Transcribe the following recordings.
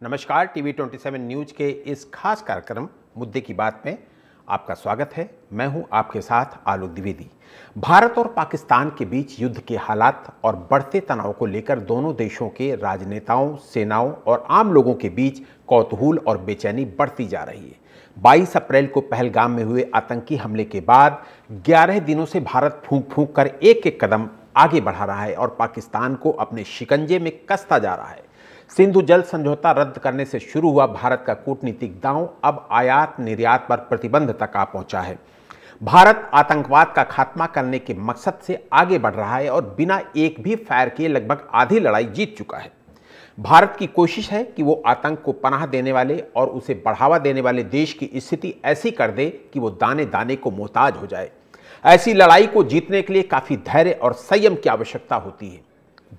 नमस्कार, TV 27 news के इस खास कार्यक्रम मुद्दे की बात में आपका स्वागत है। मैं हूं आपके साथ आलोक द्विवेदी। भारत और पाकिस्तान के बीच युद्ध के हालात और बढ़ते तनाव को लेकर दोनों देशों के राजनेताओं, सेनाओं और आम लोगों के बीच कौतूहल और बेचैनी बढ़ती जा रही है। 22 अप्रैल को पहलगाम में हुए आतंकी हमले के बाद 11 दिनों से भारत फूंक फूंक कर एक एक कदम आगे बढ़ा रहा है और पाकिस्तान को अपने शिकंजे में कसता जा रहा है। सिंधु जल समझौता रद्द करने से शुरू हुआ भारत का कूटनीतिक दांव अब आयात निर्यात पर प्रतिबंध तक आ पहुंचा है। भारत आतंकवाद का खात्मा करने के मकसद से आगे बढ़ रहा है और बिना एक भी फायर किए लगभग आधी लड़ाई जीत चुका है। भारत की कोशिश है कि वो आतंक को पनाह देने वाले और उसे बढ़ावा देने वाले देश की स्थिति ऐसी कर दे कि वो दाने दाने को मोहताज हो जाए। ऐसी लड़ाई को जीतने के लिए काफी धैर्य और संयम की आवश्यकता होती है।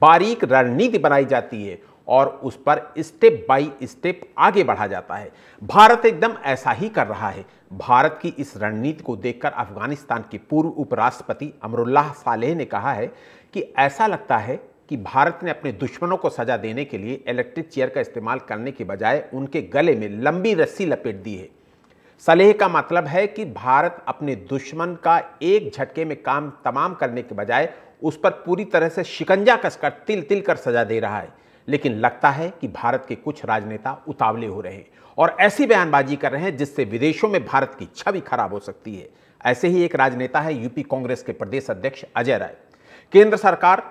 बारीक रणनीति बनाई जाती है और उस पर स्टेप बाय स्टेप आगे बढ़ा जाता है। भारत एकदम ऐसा ही कर रहा है। भारत की इस रणनीति को देखकर अफगानिस्तान के पूर्व उपराष्ट्रपति अमरुल्लाह सालेह ने कहा है कि ऐसा लगता है कि भारत ने अपने दुश्मनों को सजा देने के लिए इलेक्ट्रिक चेयर का इस्तेमाल करने के बजाय उनके गले में लंबी रस्सी लपेट दी है। सलेह का मतलब है कि भारत अपने दुश्मन का एक झटके में काम तमाम करने के बजाय उस पर पूरी तरह से शिकंजा कसकर तिल तिल कर सजा दे रहा है। लेकिन लगता है कि भारत के कुछ राजनेता उतावले हो रहे हैं और ऐसी बयानबाजी कर रहे हैं जिससे विदेशों में भारत की छवि खराब हो सकती है। ऐसे ही एक राजनेता है यूपी कांग्रेस के प्रदेश अध्यक्ष अजय राय। केंद्र सरकार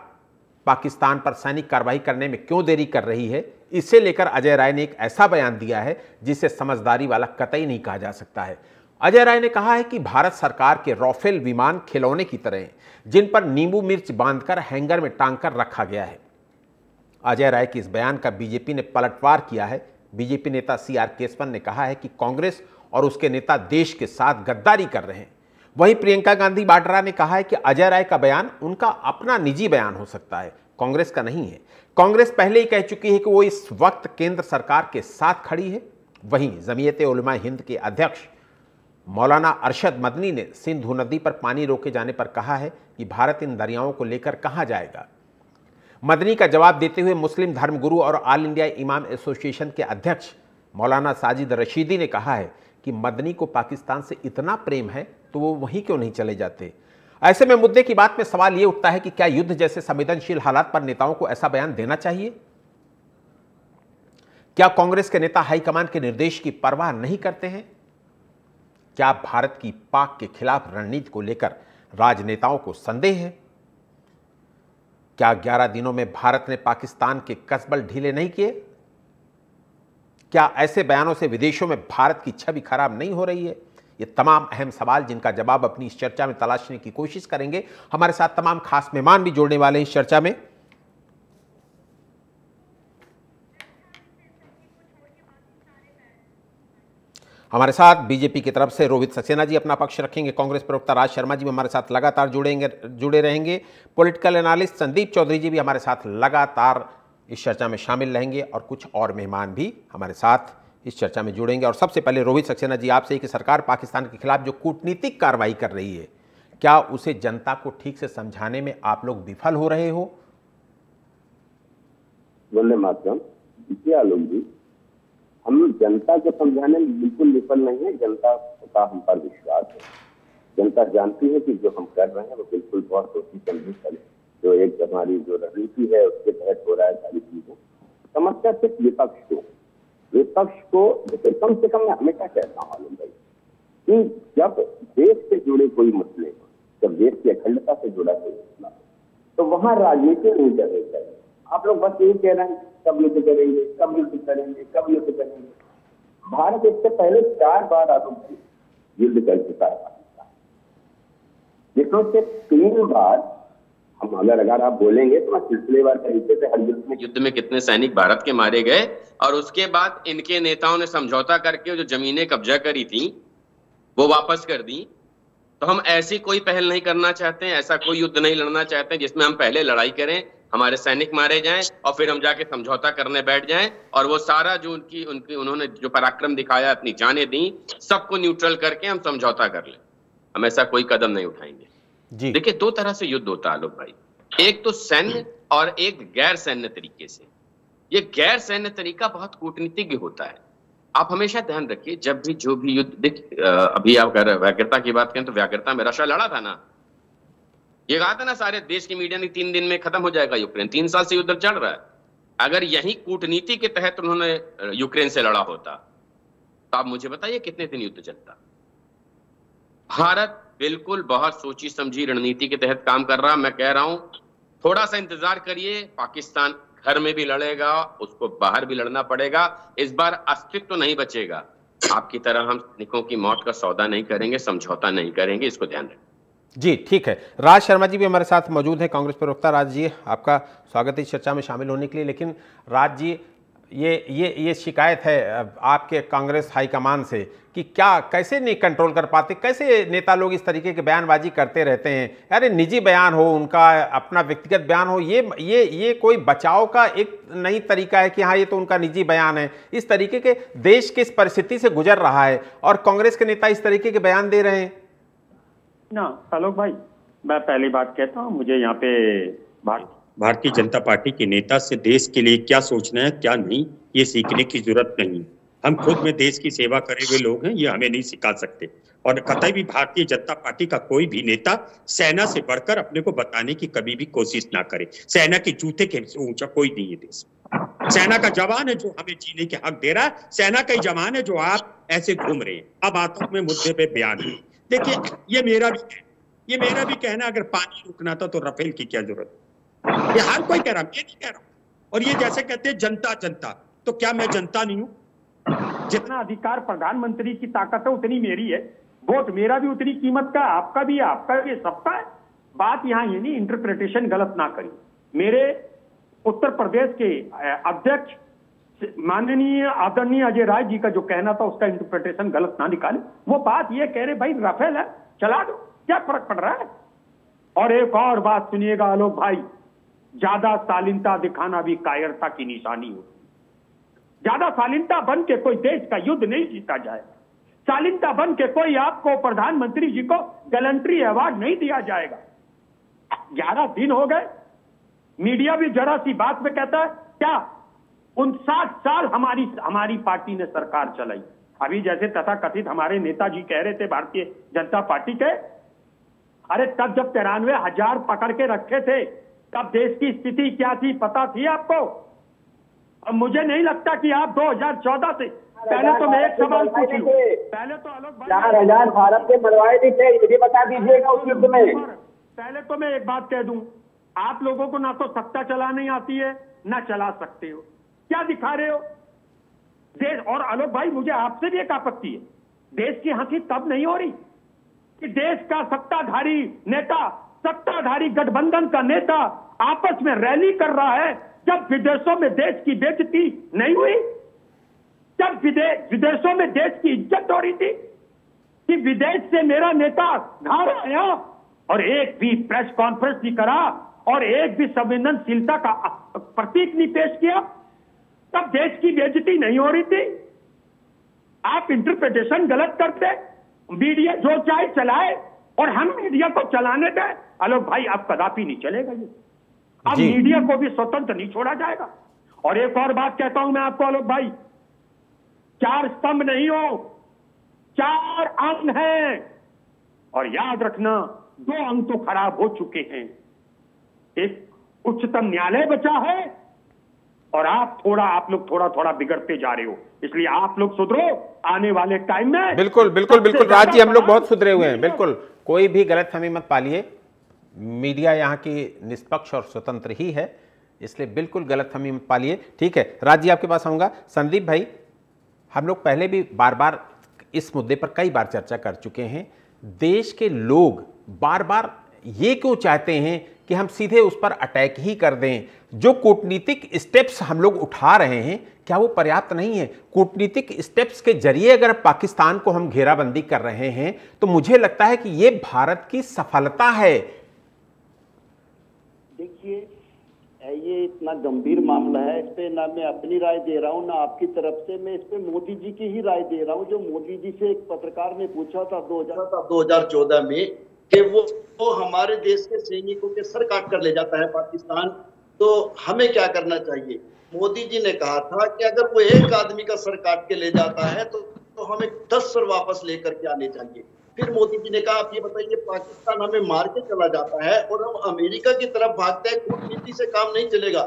पाकिस्तान पर सैनिक कार्रवाई करने में क्यों देरी कर रही है, इसे लेकर अजय राय ने एक ऐसा बयान दिया है जिसे समझदारी वाला कतई नहीं कहा जा सकता है। अजय राय ने कहा है कि भारत सरकार के राफेल विमान खिलौने की तरह हैं, जिन पर नींबू मिर्च बांधकर हैंगर में टांग कर रखा गया है। अजय राय के इस बयान का बीजेपी ने पलटवार किया है। बीजेपी नेता सीआर केसवन ने कहा है कि कांग्रेस और उसके नेता देश के साथ गद्दारी कर रहे हैं। वहीं प्रियंका गांधी वाड्रा ने कहा है कि अजय राय का बयान उनका अपना निजी बयान हो सकता है, कांग्रेस का नहीं है। कांग्रेस पहले ही कह चुकी है कि वो इस वक्त केंद्र सरकार के साथ खड़ी है। वहीं जमीयत उलमा हिंद के अध्यक्ष मौलाना अरशद मदनी ने सिंधु नदी पर पानी रोके जाने पर कहा है कि भारत इन दरियाओं को लेकर कहां जाएगा। मदनी का जवाब देते हुए मुस्लिम धर्मगुरु और ऑल इंडिया इमाम एसोसिएशन के अध्यक्ष मौलाना साजिद रशीदी ने कहा है कि मदनी को पाकिस्तान से इतना प्रेम है तो वो वहीं क्यों नहीं चले जाते। ऐसे में मुद्दे की बात में सवाल ये उठता है कि क्या युद्ध जैसे संवेदनशील हालात पर नेताओं को ऐसा बयान देना चाहिए? क्या कांग्रेस के नेता हाईकमान के निर्देश की परवाह नहीं करते हैं? क्या भारत की पाक के खिलाफ रणनीति को लेकर राजनेताओं को संदेह है? क्या 11 दिनों में भारत ने पाकिस्तान के कसबल ढीले नहीं किए? क्या ऐसे बयानों से विदेशों में भारत की छवि खराब नहीं हो रही है? ये तमाम अहम सवाल जिनका जवाब अपनी इस चर्चा में तलाशने की कोशिश करेंगे। हमारे साथ तमाम खास मेहमान भी जोड़ने वाले हैं इस चर्चा में। हमारे साथ बीजेपी की तरफ से रोहित सक्सेना जी अपना पक्ष रखेंगे। कांग्रेस प्रवक्ता राज शर्मा जी भी हमारे साथ लगातार जुड़े रहेंगे। पॉलिटिकल एनालिस्ट संदीप चौधरी जी भी हमारे साथ लगातार इस चर्चा में शामिल रहेंगे और कुछ और मेहमान भी हमारे साथ इस चर्चा में जुड़ेंगे। और सबसे पहले रोहित सक्सेना जी, आपसे कि सरकार पाकिस्तान के खिलाफ जो कूटनीतिक कार्रवाई कर रही है, क्या उसे जनता को ठीक से समझाने में आप लोग विफल हो रहे हो? वंदे मातरम। देखिए आलोक जी, हम जनता को समझाने में बिल्कुल विफल नहीं है। जनता का हम पर विश्वास है। जनता जानती है कि जो हम कर रहे हैं वो बिल्कुल बहुत सोची समझी करें। जो एक हमारी जो रणनीति है उसके तहत हो रहा है सारी चीजें। समस्या सिर्फ विपक्ष को देखिए, कम से कम मैं हमेशा कहता हूँ आलम भाई कि जब देश से जुड़े कोई मसले हो, जब देश की अखंडता से जुड़ा कोई मसला हो, तो वहां राजनीति नहीं करनी चाहिए। आप लोग बस यही कह रहे हैं कब युद्ध करेंगे, कब युद्ध करेंगे, कब युद्ध करेंगे। भारत इससे पहले 4 बार आरोप युद्ध कर चुका है पाकिस्तान, जिसमें से 3 बार हम अगर आप बोलेंगे तो मैं सिलसिलेवार तरीके से हर युद्ध में कितने सैनिक भारत के मारे गए और उसके बाद इनके नेताओं ने समझौता करके जो जमीनें कब्जा करी थी वो वापस कर दी। तो हम ऐसी कोई पहल नहीं करना चाहते हैं, ऐसा कोई युद्ध नहीं लड़ना चाहते हैं जिसमें हम पहले लड़ाई करें, हमारे सैनिक मारे जाएं और फिर हम जाके समझौता करने बैठ जाएं और वो सारा जो उन्होंने जो पराक्रम दिखाया, अपनी जानें दी, सबको न्यूट्रल करके हम समझौता कर लें। हम ऐसा कोई कदम नहीं उठाएंगे। देखिए, 2 तरह से युद्ध होता है आलोक भाई, एक तो सैन्य और एक गैर सैन्य तरीके से। ये गैर सैन्य तरीका बहुत कूटनीतिज्ञ होता है। आप हमेशा ध्यान रखिए, जब भी जो भी युद्ध अभी आप कह रहे व्याग्रता की बात करें तो व्याग्रता में रशिया लड़ा था ना, ये कहा था ना सारे देश की मीडिया ने 3 दिन में खत्म हो जाएगा यूक्रेन। 3 साल से युद्ध चल रहा है। अगर यही कूटनीति के तहत उन्होंने यूक्रेन से लड़ा होता तो आप मुझे बताइए कितने दिन युद्ध चलता। भारत बिल्कुल बहुत सोची समझी रणनीति के तहत काम कर रहा। मैं कह रहा हूं थोड़ा सा इंतजार करिए, पाकिस्तान घर में भी लड़ेगा, उसको बाहर भी लड़ना पड़ेगा। इस बार अस्तित्व तो नहीं बचेगा। आपकी तरह हम सैनिकों की मौत का सौदा नहीं करेंगे, समझौता नहीं करेंगे, इसको ध्यान रखें। जी ठीक है। राज शर्मा जी भी हमारे साथ मौजूद हैं, कांग्रेस प्रवक्ता। राज जी, आपका स्वागत है इस चर्चा में शामिल होने के लिए। लेकिन राज जी, ये शिकायत है आपके कांग्रेस हाईकमान से कि क्या कैसे नहीं कंट्रोल कर पाते, कैसे नेता लोग इस तरीके के बयानबाजी करते रहते हैं। अरे निजी बयान हो, उनका अपना व्यक्तिगत बयान हो, ये कोई बचाव का एक नई तरीका है कि हाँ ये तो उनका निजी बयान है। इस तरीके के देश किस परिस्थिति से गुजर रहा है और कांग्रेस के नेता इस तरीके के बयान दे रहे हैं ना। आलोक भाई, मैं पहली बात कहता हूँ, मुझे यहाँ पे भारतीय जनता पार्टी के नेता से देश के लिए क्या सोचना है क्या नहीं, ये सीखने की जरूरत नहीं। हम खुद में देश की सेवा करे हुए लोग हैं, ये हमें नहीं सिखा सकते। और कतई भी भारतीय जनता पार्टी का कोई भी नेता सेना से बढ़कर अपने को बताने की कभी भी कोशिश ना करे। सेना के जूते के ऊंचा कोई नहीं है देश। सेना का जवान है जो हमें जीने के हक दे रहा है, सेना का ही जवान है जो आप ऐसे घूम रहे हैं। अब आता हूं मैं मुद्दे पे बयान है। देखिए, ये मेरा भी कहना, अगर पानी रुकना था तो राफेल की क्या जरूरत है। ये हर कोई कह रहा, मैं नहीं कह रहा। और ये जैसे कहते हैं जनता जनता, तो क्या मैं जनता नहीं हूं? जितना अधिकार प्रधानमंत्री की ताकत है उतनी मेरी है, वोट मेरा भी उतनी कीमत का, आपका भी सबका है। बात यहाँ ये नहीं, इंटरप्रिटेशन गलत ना करिए। मेरे उत्तर प्रदेश के अध्यक्ष माननीय आदरणीय अजय राय जी का जो कहना था उसका इंटरप्रिटेशन गलत ना निकाले। वो बात ये कह रहे भाई राफेल है, चला दो, क्या फर्क पड़ रहा है। और एक और बात सुनिएगा आलोक भाई, ज्यादा शालीनता दिखाना भी कायरता की निशानी होती है। ज्यादा शालीनता बन के कोई देश का युद्ध नहीं जीता जाएगा। शालीनता बन के कोई आपको प्रधानमंत्री जी को गैलेंट्री अवार्ड नहीं दिया जाएगा। 11 दिन हो गए, मीडिया भी जरा सी बात में कहता है क्या 59 साल हमारी पार्टी ने सरकार चलाई। अभी जैसे तथाकथित हमारे नेताजी कह रहे थे भारतीय जनता पार्टी के, अरे तब जब 93,000 पकड़ के रखे थे तब देश की स्थिति क्या थी पता थी आपको? अब मुझे नहीं लगता कि आप 2014 से पहले, तो मैं एक सवाल पूछ लूं, पहले तो आलोक भाई 4,000 भारत के मरवाए भी थे, ये भी बता दीजिएगा उस युद्ध में। पहले तो मैं एक बात कह दूं, आप लोगों को ना तो सत्ता चलानी आती है ना चला सकते हो। क्या दिखा रहे हो देश? और आलोक भाई, मुझे आपसे भी एक आपत्ति है, देश की हंसी तब नहीं हो रही कि देश का सत्ताधारी नेता, सत्ताधारी गठबंधन का नेता आपस में रैली कर रहा है, जब विदेशों में देश की बेइज्जती नहीं हुई, जब विदेशों में देश की इज्जत हो रही थी कि विदेश से मेरा नेता घर आया और एक भी प्रेस कॉन्फ्रेंस नहीं करा और एक भी संवेदनशीलता का प्रतीक नहीं पेश किया, तब देश की बेइज्जती नहीं हो रही थी। आप इंटरप्रिटेशन गलत करते, मीडिया जो चाहे चलाए और हम मीडिया को चलाने दें। आलोक भाई, अब कदापि नहीं चलेगा ये। अब मीडिया को भी स्वतंत्र नहीं छोड़ा जाएगा। और एक और बात कहता हूं मैं आपको आलोक भाई, 4 स्तंभ नहीं हो, 4 अंग हैं। और याद रखना, 2 अंग तो खराब हो चुके हैं। एक उच्चतम न्यायालय बचा है और आप लोग थोड़ा बिगड़ते जा रहे हो। इसलिए आप लोग सुधरो आने वाले टाइम में। बिल्कुल बिल्कुल बिल्कुल राज जी, हम लोग बहुत सुधरे हुए हैं। बिल्कुल, कोई भी गलतफहमी मत पालिए, मीडिया यहाँ की निष्पक्ष और स्वतंत्र ही है, इसलिए बिल्कुल गलतफहमी मत पालिए। ठीक है, राज जी आपके पास आऊँगा। संदीप भाई, हम लोग पहले भी बार बार इस मुद्दे पर कई बार चर्चा कर चुके हैं। देश के लोग बार बार ये क्यों चाहते हैं कि हम सीधे उस पर अटैक ही कर दें? जो कूटनीतिक स्टेप्स हम लोग उठा रहे हैं, क्या वो पर्याप्त नहीं है? कूटनीतिक स्टेप्स के जरिए अगर पाकिस्तान को हम घेराबंदी कर रहे हैं तो मुझे लगता है कि ये भारत की सफलता है। देखिए, ये इतना गंभीर मामला है, इस पे ना मैं अपनी राय दे रहा हूँ ना आपकी तरफ से, मैं इस पे मोदी जी की ही राय दे रहा हूँ। जो मोदी जी से एक पत्रकार ने पूछा था 2014 में कि वो हमारे देश के सैनिकों के सर काट कर ले जाता है पाकिस्तान, तो हमें क्या करना चाहिए। मोदी जी ने कहा था कि अगर कोई एक आदमी का सर काट के ले जाता है तो हमें 10 सर वापस लेकर के आने चाहिए। फिर मोदी जी ने कहा, आप ये बताइए, पाकिस्तान हमें मार के चला जाता है और हम अमेरिका की तरफ भागते हैं, कूटनीति से काम नहीं चलेगा।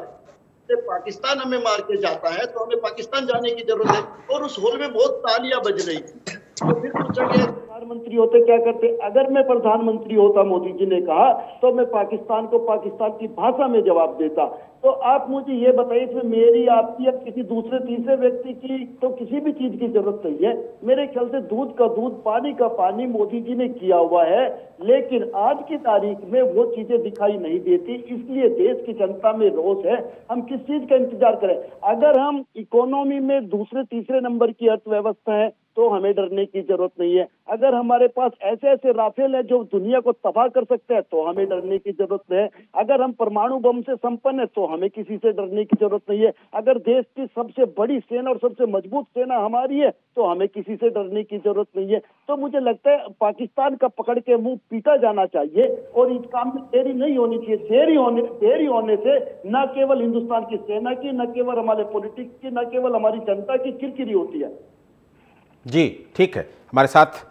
पाकिस्तान हमें मार के जाता है तो हमें पाकिस्तान जाने की जरूरत है। और उस हॉल में बहुत तालियां बज रही थी। तो फिर पूछा गया, प्रधानमंत्री होते क्या करते? अगर मैं प्रधानमंत्री होता, मोदी जी ने कहा, तो मैं पाकिस्तान को पाकिस्तान की भाषा में जवाब देता। तो आप मुझे ये बताइए, इसमें मेरी, आपकी या किसी दूसरे तीसरे व्यक्ति की तो किसी भी चीज की जरूरत नहीं है। मेरे ख्याल से दूध का दूध, पानी का पानी मोदी जी ने किया हुआ है, लेकिन आज की तारीख में वो चीजें दिखाई नहीं देती। इसलिए देश की जनता में रोष है। हम किस चीज का इंतजार करें? अगर हम इकोनॉमी में दूसरे तीसरे नंबर की अर्थव्यवस्था है तो हमें डरने की जरूरत नहीं है। अगर हमारे पास ऐसे ऐसे राफेल है जो दुनिया को तबाह कर सकते हैं तो हमें डरने की जरूरत है। अगर हम परमाणु बम से संपन्न है तो हमें किसी से डरने की जरूरत नहीं है। अगर देश की सबसे बड़ी सेना और सबसे मजबूत सेना हमारी है तो हमें किसी से डरने की जरूरत नहीं है। तो मुझे लगता है पाकिस्तान का पकड़ के मुंह पीटा जाना चाहिए और इस काम में देरी नहीं होनी चाहिए। देरी होने से न केवल हिंदुस्तान की सेना की, न केवल हमारे पॉलिटिक्स की, न केवल हमारी जनता की किरकिरी होती है। जी ठीक है, हमारे साथ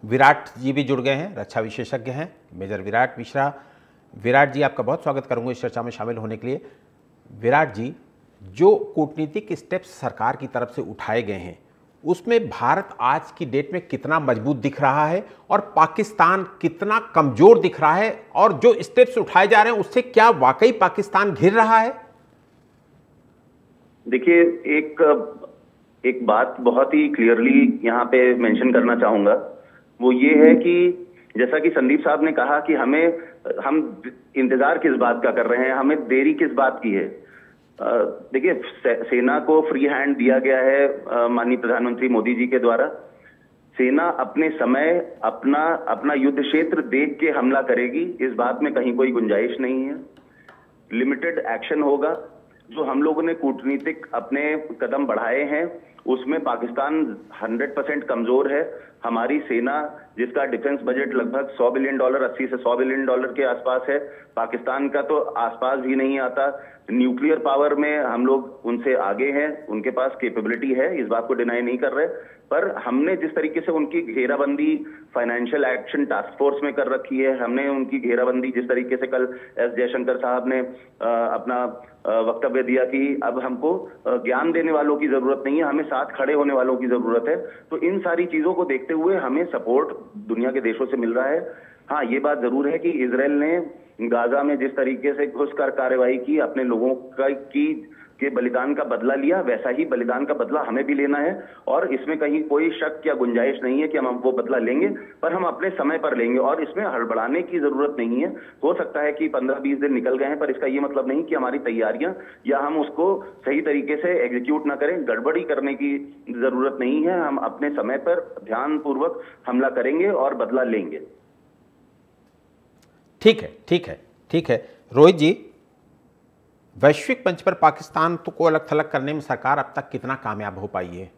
विराट जी भी जुड़ गए हैं, रक्षा विशेषज्ञ हैं, मेजर विराट मिश्रा। विराट जी, आपका बहुत स्वागत करूंगा इस चर्चा में शामिल होने के लिए। विराट जी, जो कूटनीतिक स्टेप्स सरकार की तरफ से उठाए गए हैं उसमें भारत आज की डेट में कितना मजबूत दिख रहा है और पाकिस्तान कितना कमजोर दिख रहा है, और जो स्टेप्स उठाए जा रहे हैं उससे क्या वाकई पाकिस्तान घिर रहा है? देखिए, एक बात बहुत ही क्लियरली यहाँ पे मेंशन करना चाहूंगा, वो ये है कि जैसा कि संदीप साहब ने कहा कि हम इंतजार किस बात का कर रहे हैं, हमें देरी किस बात की है। देखिए, सेना को फ्री हैंड दिया गया है माननीय प्रधानमंत्री मोदी जी के द्वारा। सेना अपने समय अपना युद्ध क्षेत्र देख के हमला करेगी, इस बात में कहीं कोई गुंजाइश नहीं है। लिमिटेड एक्शन होगा। जो हम लोगों ने कूटनीतिक अपने कदम बढ़ाए हैं उसमें पाकिस्तान 100% कमजोर है। हमारी सेना, जिसका डिफेंस बजट लगभग $100 बिलियन, 80 से $100 बिलियन के आसपास है, पाकिस्तान का तो आसपास भी नहीं आता। न्यूक्लियर पावर में हम लोग उनसे आगे हैं, उनके पास कैपेबिलिटी है, इस बात को डिनाई नहीं कर रहे। पर हमने जिस तरीके से उनकी घेराबंदी फाइनेंशियल एक्शन टास्क फोर्स में कर रखी है, हमने उनकी घेराबंदी जिस तरीके से कल एस जयशंकर साहब ने अपना वक्तव्य दिया कि अब हमको ज्ञान देने वालों की जरूरत नहीं है, हमें साथ खड़े होने वालों की जरूरत है। तो इन सारी चीजों को देखते हुए हमें सपोर्ट दुनिया के देशों से मिल रहा है। हाँ, ये बात जरूर है कि इजराइल ने गाजा में जिस तरीके से घुसकर कार्रवाई की, अपने लोगों के बलिदान का बदला लिया, वैसा ही बलिदान का बदला हमें भी लेना है। और इसमें कहीं कोई शक या गुंजाइश नहीं है कि हम वो बदला लेंगे, पर हम अपने समय पर लेंगे और इसमें हड़बड़ाने की जरूरत नहीं है। हो सकता है कि 15-20 दिन निकल गए हैं, पर इसका ये मतलब नहीं कि हमारी तैयारियां या हम उसको सही तरीके से एग्जीक्यूट ना करें। गड़बड़ी करने की जरूरत नहीं है। हम अपने समय पर ध्यानपूर्वक हमला करेंगे और बदला लेंगे। ठीक है। रोहित जी, वैश्विक मंच पर पाकिस्तान तो को अलग थलग करने में सरकार अब तक कितना कामयाब हो पाई है?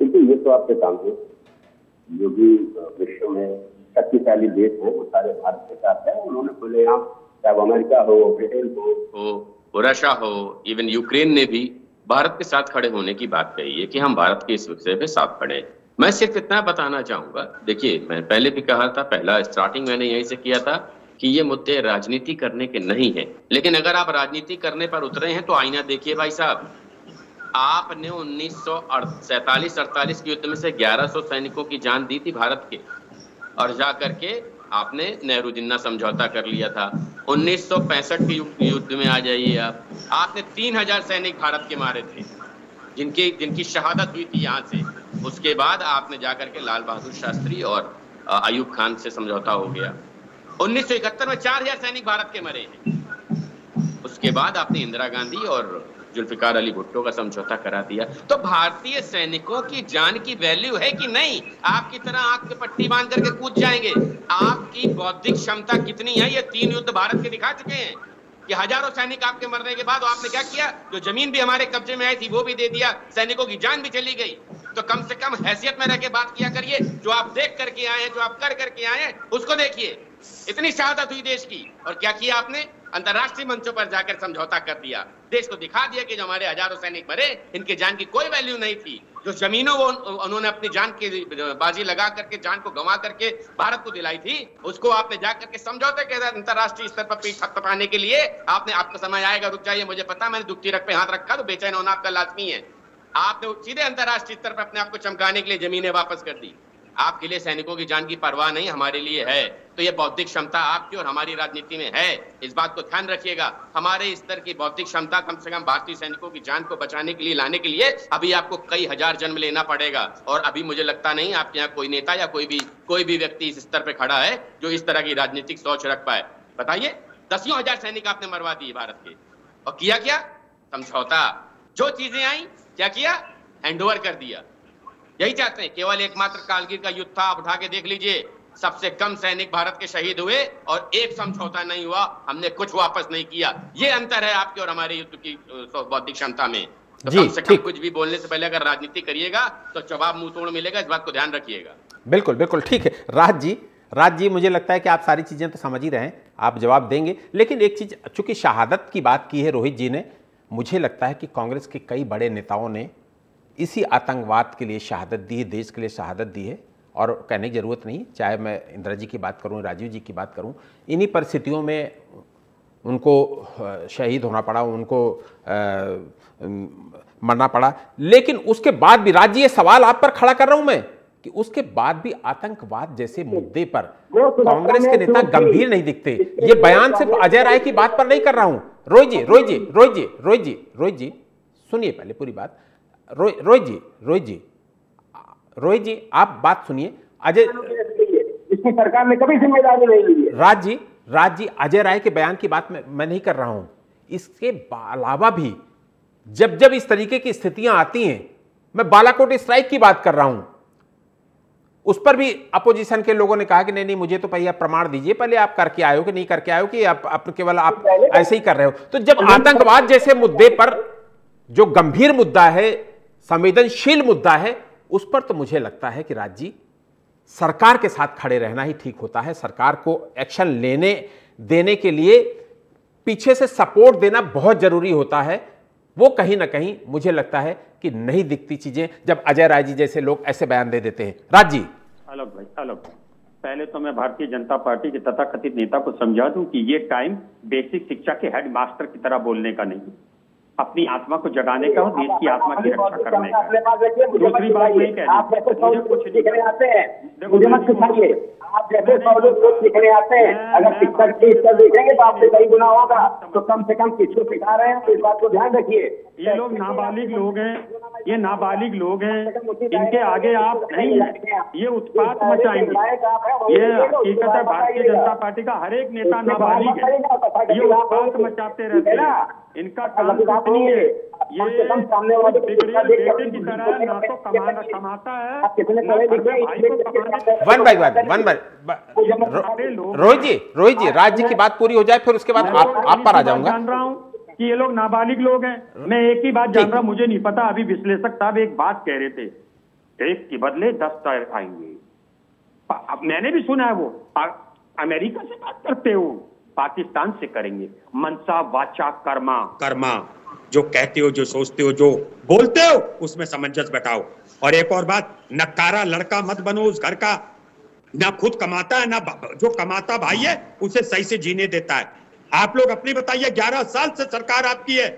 देखिए, ये तो आपके सामने जो भी विश्व में शक्तिशाली देश हैं वो सारे भारत के साथ है। उन्होंने बोले, यहाँ चाहे अमेरिका हो, ब्रिटेन हो, रशिया हो, इवन यूक्रेन ने भी भारत के साथ खड़े होने की बात कही है कि हम भारत के इस विषय पे साथ खड़े हैं। मैं सिर्फ इतना बताना चाहूंगा, देखिए, मैं पहले भी कहा था, पहला स्टार्टिंग मैंने यहीं से किया था कि ये मुद्दे राजनीति करने के नहीं है। लेकिन अगर आप राजनीति करने पर उतरे हैं तो आईना देखिए भाई साहब। आपने 1947-48 के युद्ध में से 1100 सैनिकों की जान दी थी भारत के, और जा करके आपने नेहरू जिन्ना समझौता कर लिया था। 1965 के युद्ध में आ जाइए आप, आपने 3000 सैनिक भारत के मारे थे, जिनकी शहादत हुई थी यहाँ से। उसके बाद आपने जाकर के लाल बहादुर शास्त्री और अयूब खान से समझौता हो गया। 1971 में 4000 सैनिक भारत के मरे हैं। उसके बाद आपने इंदिरा गांधी और जुल्फिकार अली भुट्टो का समझौता करा दिया। तो भारतीय सैनिकों की जान की वैल्यू है कि नहीं? आपकी तरह आंख पे पट्टी बांध करके कूद जाएंगे? आपकी बौद्धिक क्षमता कितनी है? ये 3 युद्ध भारत के दिखा चुके हैं कि हजारों सैनिक आपके मरने के बाद आपने क्या किया? जो जमीन भी हमारे कब्जे में आई थी वो भी दे दिया, सैनिकों की जान भी चली गई। तो कम से कम हैसियत में रह के बात किया करिए। जो आप देख करके आए हैं, जो आप कर करके आए हैं, उसको देखिए। इतनी शहादत हुई देश की, और क्या किया आपने? अंतर्राष्ट्रीय मंचों पर जाकर समझौता कर दिया, देश को दिखा दिया कि जो हमारे हजारों सैनिक मरे, इनके जान की कोई वैल्यू नहीं थी। जो जमीनों वो उन्होंने अपनी जान की बाजी लगा करके, जान को गंवा करके भारत को दिलाई थी, उसको आपने जाकर के समझौते के अंतर्राष्ट्रीय स्तर पर पीठ थपथपाने के लिए आपने, आपका समय आएगा, रुक जाइए, मुझे पता, मैंने दुखती रख पे हाथ रखा तो बेचैन होना आपका लाजमी है। आपने सीधे अंतर्राष्ट्रीय स्तर पर अपने आप को चमकाने के लिए जमीनें वापस कर दी। आपके लिए सैनिकों की जान की परवाह नहीं, हमारे लिए है। तो ये बौद्धिक क्षमता आपकी और हमारी राजनीति में है, इस बात को ध्यान रखिएगा। हमारे स्तर की बौद्धिक क्षमता कम से कम भारतीय सैनिकों की जान को बचाने के लिए, लाने के लिए अभी आपको कई हजार जन्म लेना पड़ेगा। और अभी मुझे लगता नहीं आपके यहाँ कोई नेता या कोई भी व्यक्ति इस स्तर पे खड़ा है जो इस तरह की राजनीतिक सोच रख पाए। बताइए, दसियों हजार सैनिक आपने मरवा दिए भारत के, और किया क्या? समझौता। जो चीजें आई क्या किया? हैंडओवर कर दिया। यही चाहते हैं, केवल एकमात्र कारगिल का युद्ध था, आप उठा के देख लीजिए, सबसे कम सैनिक भारत के शहीद हुए और एक समझौता नहीं हुआ, हमने कुछ वापस नहीं किया। ये अंतर है आपके और हमारे युद्ध की बौद्धिक क्षमता में। तो कम से कम कुछ भी बोलने से पहले अगर राजनीति करिएगा तो जवाब मुंह तोड़ मिलेगा, इस बात को ध्यान रखिएगा। बिल्कुल बिल्कुल ठीक है। राज जी मुझे लगता है कि आप सारी चीजें तो समझ ही रहे हैं, आप जवाब देंगे, लेकिन एक चीज, चूंकि शहादत की बात की है रोहित जी ने, मुझे लगता है कि कांग्रेस के कई बड़े नेताओं ने इसी आतंकवाद के लिए शहादत दी है, देश के लिए शहादत दी है। और कहने की ज़रूरत नहीं, चाहे मैं इंदिरा जी की बात करूं, राजीव जी की बात करूं, इन्हीं परिस्थितियों में उनको शहीद होना पड़ा, उनको मरना पड़ा। लेकिन उसके बाद भी राज्य, ये सवाल आप पर खड़ा कर रहा हूं मैं कि उसके बाद भी आतंकवाद जैसे मुद्दे पर कांग्रेस के नेता गंभीर नहीं दिखते। ये बयान सिर्फ अजय राय की बात पर नहीं कर रहा हूं। रोहित जी सुनिए पहले पूरी बात। रोहित जी आप बात सुनिए। अजय, इसकी सरकार ने कभी जिम्मेदारी नहीं ली है। राज जी अजय राय के बयान की बात मैं नहीं कर रहा हूं। इसके अलावा भी जब इस तरीके की स्थितियां आती हैं, मैं बालाकोट स्ट्राइक की बात कर रहा हूं, उस पर भी अपोजिशन के लोगों ने कहा कि नहीं मुझे तो पहले आप प्रमाण दीजिए, पहले आप करके आए हो कि नहीं करके आए हो, कि आप केवल आप ऐसे ही कर रहे हो। तो जब आतंकवाद जैसे मुद्दे पर, जो गंभीर मुद्दा है, संवेदनशील मुद्दा है, उस पर तो मुझे लगता है कि राज्य जी सरकार के साथ खड़े रहना ही ठीक होता है। सरकार को एक्शन लेने देने के लिए पीछे से सपोर्ट देना बहुत जरूरी होता है। वो कहीं ना कहीं मुझे लगता है कि नहीं दिखती चीजें जब अजय राय जी जैसे लोग ऐसे बयान दे देते हैं। राज जी। आलोक भाई, पहले तो मैं भारतीय जनता पार्टी के तथाकथित नेता को समझा दूं कि ये टाइम बेसिक शिक्षा के हेड मास्टर की तरह बोलने का नहीं, अपनी आत्मा को जगाने का और देश की आत्मा की रक्षा करने का। दूसरी बात नहीं कहनी, मुझे कुछ नहीं आते हैं, मुझे मत सिखाइए। आप जैसे लोग सीखने आते हैं, अगर शिक्षक की स्तर देखेंगे तो आपसे कई गुना होगा, तो कम से कम किसको सिखा रहे हैं, तो इस बात को ध्यान रखिए। ये लोग नाबालिग लोग हैं, ये नाबालिग लोग हैं, इनके आगे आप नहीं, ये उत्पात मचाएंगे। ये हकीकत है, भारतीय जनता पार्टी का हर एक नेता नाबालिग है, ये उत्पात मचाते रहते हैं, इनका काम कुछ नहीं है। ये सामने वाले बेटे की तरह ना तो कमाता है, वन बाय रोहित जी राज्य की बात पूरी हो जाए, फिर उसके बाद आप पर आ जाऊंगा। जान रहा हूँ कि ये लोग नाबालिग लोग हैं, मैं एक ही बात जान रहा हूँ, मुझे नहीं पता। अभी विश्लेषक साहब एक बात कह रहे थे, एक के बदले 10 टायर आएंगे। मैंने भी सुना है, वो अमेरिका से बात करते हो, पाकिस्तान से करेंगे। मनसा वाचा कर्मा, जो कहते हो, जो सोचते हो, जो बोलते हो, उसमें सामंजस्य बैठाओ। और एक और बात, नकारा लड़का मत बनो उस घर का, ना खुद कमाता है, ना जो कमाता भाई है उसे सही से जीने देता है। आप लोग अपनी बताइए, 11 साल से सरकार आपकी है,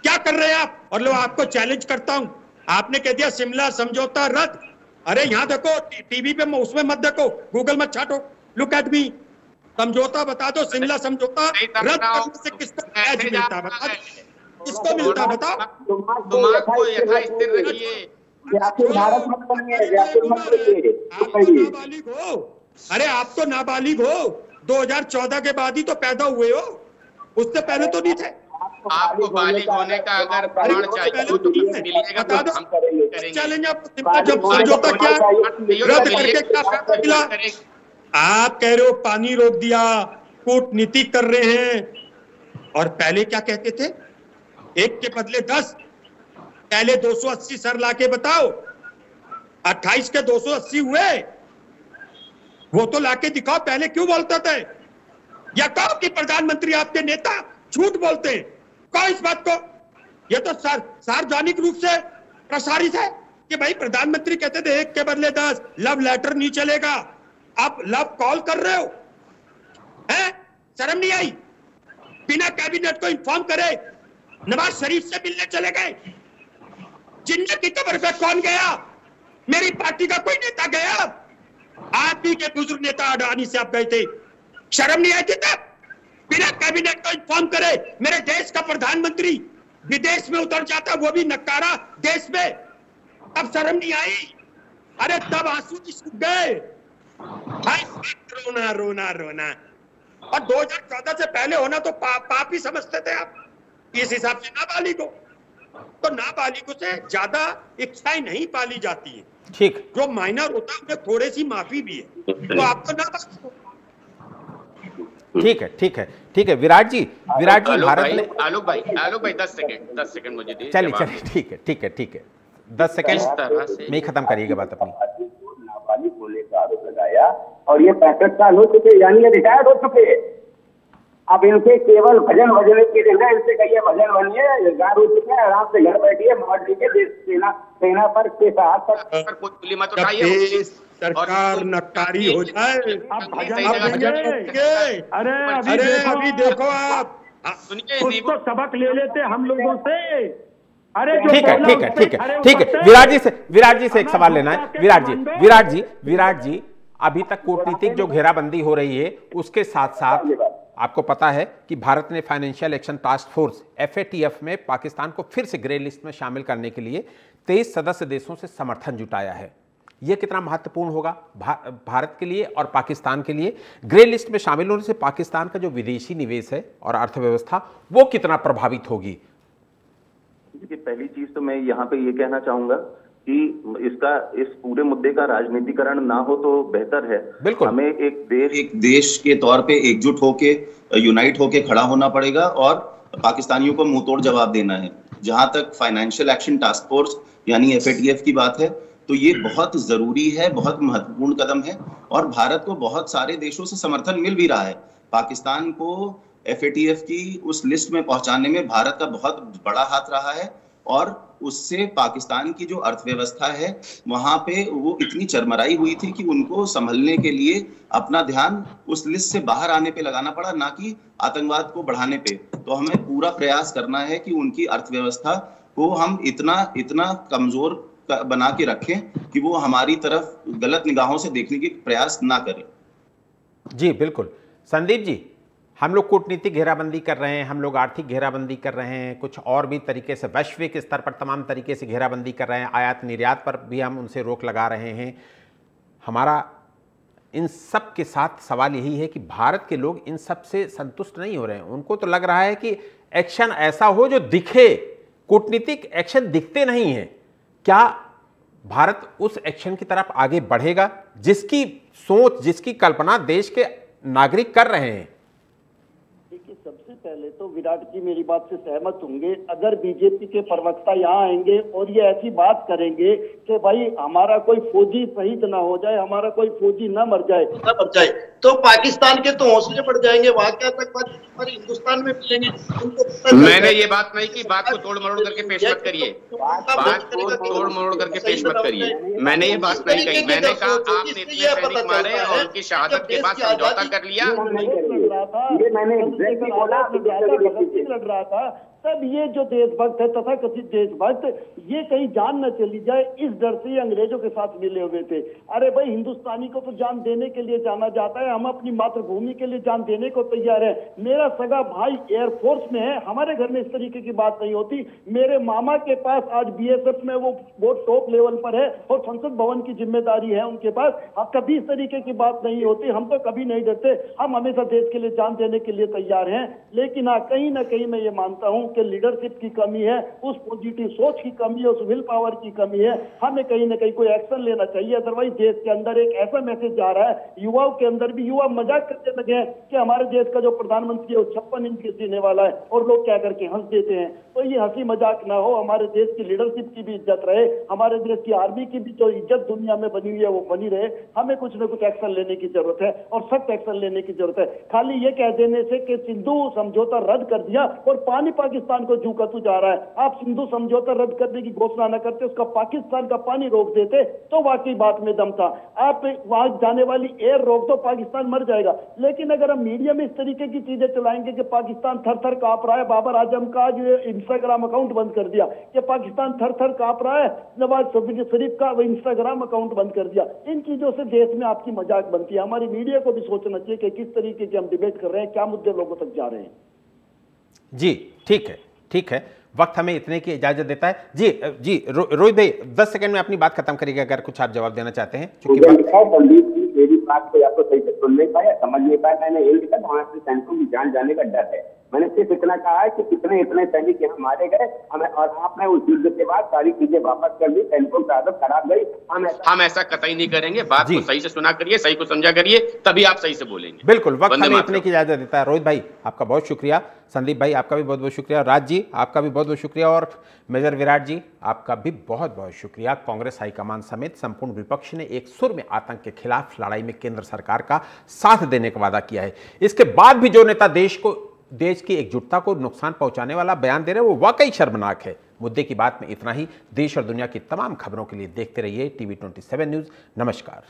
क्या कर रहे हैं आप? और लो आपको चैलेंज करता हूं, आपने कह दिया शिमला समझौता रद्द। अरे यहाँ देखो, टीवी पे उसमें मत देखो, गूगल मत छाटो, लुक एट मी। समझौता बता दो, शिमला समझौता रद्द करने से किसको मिलता है? किसको मिलता है बताओ? नाबालिग हो, अरे आप तो नाबालिग हो, 2014 के बाद ही तो पैदा हुए हो, उससे पहले तो नहीं थे। आपको बालिग होने का अगर प्रमाण चाहिए तो बता दो, चैलेंज आपको। जब समझौता क्या रद्द करके क्या फायदा मिला? आप कह रहे हो पानी रोक दिया, कूटनीति कर रहे हैं, और पहले क्या कहते थे? एक के बदले 10, पहले 280 सर लाके बताओ, 28 के 280 हुए, वो तो लाके दिखाओ, पहले क्यों बोलते थे? या कहो कि प्रधानमंत्री आपके नेता झूठ बोलते हैं? कहो इस बात को। ये तो सार्वजनिक रूप से प्रसारित है कि भाई प्रधानमंत्री कहते थे 1 के बदले 10, लव लेटर नहीं चलेगा, आप लव कॉल कर रहे हो, हैं? शर्म नहीं आई? बिना कैबिनेट को इन्फॉर्म करे नवाज शरीफ से मिलने चले गए। जिन्नत की कब्र पे कौन गया? मेरी पार्टी का कोई नेता गया? आप ही के बुजुर्ग नेता अडानी से आप गए थे, शर्म नहीं आई थी तब? बिना कैबिनेट को इन्फॉर्म करे मेरे देश का प्रधानमंत्री विदेश में उतर जाता, वो भी नकारा देश में, तब शर्म नहीं आई? अरे तब आंसू भी सूख गए। रोना रोना रोना। और 2014 से पहले होना तो पाप ही समझते थे आप। इस हिसाब से नाबालिग हो तो नाबालिगों से ज्यादा इच्छाएं नहीं पाली जाती है। ठीक, जो माइनर होता है उन्हें थोड़ी सी माफी भी है, तो आपको नाबालिग हो। ठीक है, ठीक है, ठीक है। विराट जी भारत ने आलोक भाई 10 सेकंड मुझे दीजिए। चलिए, ठीक है, ठीक है, ठीक है, 10 सेकंड में ही खत्म करिएगा बात अपनी। नाबालिग होने का आरोप लगाया और ये 65 साल हो चुके, यानी ये रिटायर्ड हो चुके। अब इनसे केवल भजन बजने की जगह इनसे कहिए भजन बनिए, रिटायर हो चुके हैं, आराम से घर बैठिए, मॉडल के सेना पर के साथ सरकार नकारी हो जाए। अरे अभी देखो आप, सुनिए तो सबक ले लेते हम लोगों से। अरे ठीक है, ठीक है, ठीक है, ठीक है। विराट जी से एक सवाल लेना है। विराट जी अभी तक कूटनीतिक जो घेराबंदी हो रही है उसके साथ साथ आपको पता है कि भारत ने financial action task force FATF में पाकिस्तान को फिर से ग्रे लिस्ट में शामिल करने के लिए 23 सदस्य देशों से समर्थन जुटाया है। यह कितना महत्वपूर्ण होगा भारत के लिए और पाकिस्तान के लिए? ग्रे लिस्ट में शामिल होने से पाकिस्तान का जो विदेशी निवेश है और अर्थव्यवस्था वो कितना प्रभावित होगी? देखिए, पहली चीज तो मैं यहाँ पे ये कहना चाहूंगा कि इस पूरे मुद्दे का राजनीतिकरण ना हो तो बेहतर है। बिल्कुल, हमें एक देश के तौर पे एकजुट होके, यूनाइट होके खड़ा होना पड़ेगा और पाकिस्तानियों को मुंहतोड़ जवाब देना है। जहां तक फाइनेंशियल एक्शन टास्क फोर्स यानी FATF की बात है तो ये बहुत जरूरी है, बहुत महत्वपूर्ण कदम है और भारत को बहुत सारे देशों से समर्थन मिल भी रहा है। पाकिस्तान को FATF की उस लिस्ट में पहुंचाने में भारत का बहुत बड़ा हाथ रहा है और उससे पाकिस्तान की जो अर्थव्यवस्था है वहां पे वो इतनी चरमराई हुई थी कि उनको संभलने के लिए अपना ध्यान उस लिस्ट से बाहर आने पे लगाना पड़ा, ना कि आतंकवाद को बढ़ाने पे। तो हमें पूरा प्रयास करना है कि उनकी अर्थव्यवस्था को हम इतना कमजोर बना के रखें कि वो हमारी तरफ गलत निगाहों से देखने की प्रयास ना करें। जी बिल्कुल। संदीप जी, हम लोग कूटनीतिक घेराबंदी कर रहे हैं, हम लोग आर्थिक घेराबंदी कर रहे हैं, कुछ और भी तरीके से वैश्विक स्तर पर तमाम तरीके से घेराबंदी कर रहे हैं, आयात निर्यात पर भी हम उनसे रोक लगा रहे हैं। हमारा इन सब के साथ सवाल यही है कि भारत के लोग इन सब से संतुष्ट नहीं हो रहे हैं। उनको तो लग रहा है कि एक्शन ऐसा हो जो दिखे, कूटनीतिक एक्शन दिखते नहीं हैं। क्या भारत उस एक्शन की तरफ आगे बढ़ेगा जिसकी सोच, जिसकी कल्पना देश के नागरिक कर रहे हैं? देखिए, सबसे पहले तो विराट जी मेरी बात से सहमत होंगे। अगर बीजेपी के प्रवक्ता यहाँ आएंगे और ये ऐसी बात करेंगे कि भाई हमारा कोई फौजी शहीद ना हो जाए, हमारा कोई फौजी ना मर जाए, तो पाकिस्तान के तो हौसले बढ़ जाएंगे। वहां क्या आतंकवादी हिंदुस्तान में मिलेंगे? मैंने ये बात नहीं की, बात को तोड़ मरोड़ करके पेश मत करिए, बात को तोड़ मरोड़ करके पेश मत करिए। मैंने ये बात नहीं कही, मैंने कहा आपने इतने सैनिक मारे और उनकी शहादत के बाद समझौता कर लिया। लड़ रहा था तब ये जो देशभक्त है तथा कथित देशभक्त, ये कहीं जान न चली जाए इस डर से ये अंग्रेजों के साथ मिले हुए थे। अरे भाई, हिंदुस्तानी को तो जान देने के लिए जाना जाता है, हम अपनी मातृभूमि के लिए जान देने को तैयार है। मेरा सगा भाई एयरफोर्स में है, हमारे घर में इस तरीके की बात नहीं होती। मेरे मामा के पास आज BSF में वो बहुत टॉप लेवल पर है और संसद भवन की जिम्मेदारी है उनके पास। अब कभी इस तरीके की बात नहीं होती, हम तो कभी नहीं डरते, हम हमेशा देश के लिए जान देने के लिए तैयार हैं। लेकिन हाँ, कहीं ना कहीं मैं ये मानता हूँ के लीडरशिप की कमी है, उस पॉजिटिव सोच की कमी है, उस विल पावर की कमी है। हमें कहीं ना कहीं कोई एक्शन लेना चाहिए, अदरवाइज देश के अंदर एक ऐसा मैसेज जा रहा है, युवाओं के अंदर भी युवा मजाक करने लगे हैं कि हमारे देश का जो प्रधानमंत्री है वो 56 इंच के सीने वाला है, और लोग क्या करके हंस देते हैं। तो ये हंसी मजाक ना हो, हमारे देश की लीडरशिप की भी इज्जत रहे, हमारे देश की आर्मी की भी जो इज्जत दुनिया में बनी हुई है वो बनी रहे। हमें कुछ ना कुछ एक्शन लेने की जरूरत है और सख्त एक्शन लेने की जरूरत है। खाली ये कह देने से कि सिंधु समझौता रद्द कर दिया और पानी पाकिस्तान को जू का तू जा रहा है, आप सिंधु समझौता रद्द करने की घोषणा न करते, उसका पाकिस्तान का पानी रोक देते तो वाकई बात में दम था। आप वहां जाने वाली एयर रोक दो, पाकिस्तान मर जाएगा। लेकिन अगर हम मीडिया में इस तरीके की चीजें चलाएंगे कि पाकिस्तान थर थर कांप रहा है, बाबर आजम का जो इंस्टाग्राम अकाउंट बंद कर दिया कि पाकिस्तान थर थर कांप रहा है, नवाज शरीफ का इंस्टाग्राम अकाउंट बंद कर दिया, इन चीजों से देश में आपकी मजाक बनती है। हमारी मीडिया को भी सोचना चाहिए कि किस तरीके की हम डिबेट कर रहे हैं, क्या मुद्दे लोगों तक जा रहे हैं। जी ठीक है, ठीक है, वक्त हमें इतने की इजाजत देता है। जी रोहित भाई 10 सेकंड में अपनी बात खत्म करिएगा अगर कुछ आप जवाब देना चाहते हैं। मेरी बात को या तो सही से सुन नहीं पाया, समझ नहीं पाया। मैंने ये लिखा था हमारे सैनिकों की जान जाने का डर है। मैंने सिर्फ इतना कहा है कि इतने सैनिक यहाँ मारे गए हमें, और आपने उस युद्ध के बाद सारी चीजें वापस कर दी, सैनिकों की आदत खराब गई। हम ऐसा कतई नहीं करेंगे। बात को सही से सुना करिए, सही को समझा करिए, तभी आप सही से बोलेंगे। बिल्कुल, वक्त हमें इतने की इजाजत देता है। रोहित भाई आपका बहुत शुक्रिया, संदीप भाई आपका भी बहुत बहुत शुक्रिया, राज जी आपका भी बहुत बहुत शुक्रिया, और मेजर विराट जी आपका भी बहुत बहुत शुक्रिया। कांग्रेस हाईकमान समेत संपूर्ण विपक्ष ने एक सुर में आतंक के खिलाफ लड़ाई में केंद्र सरकार का साथ देने का वादा किया है। इसके बाद भी जो नेता देश की एकजुटता को नुकसान पहुंचाने वाला बयान दे रहे हैं वो वाकई शर्मनाक है। मुद्दे की बात में इतना ही। देश और दुनिया की तमाम खबरों के लिए देखते रहिए TV 27 न्यूज़। नमस्कार।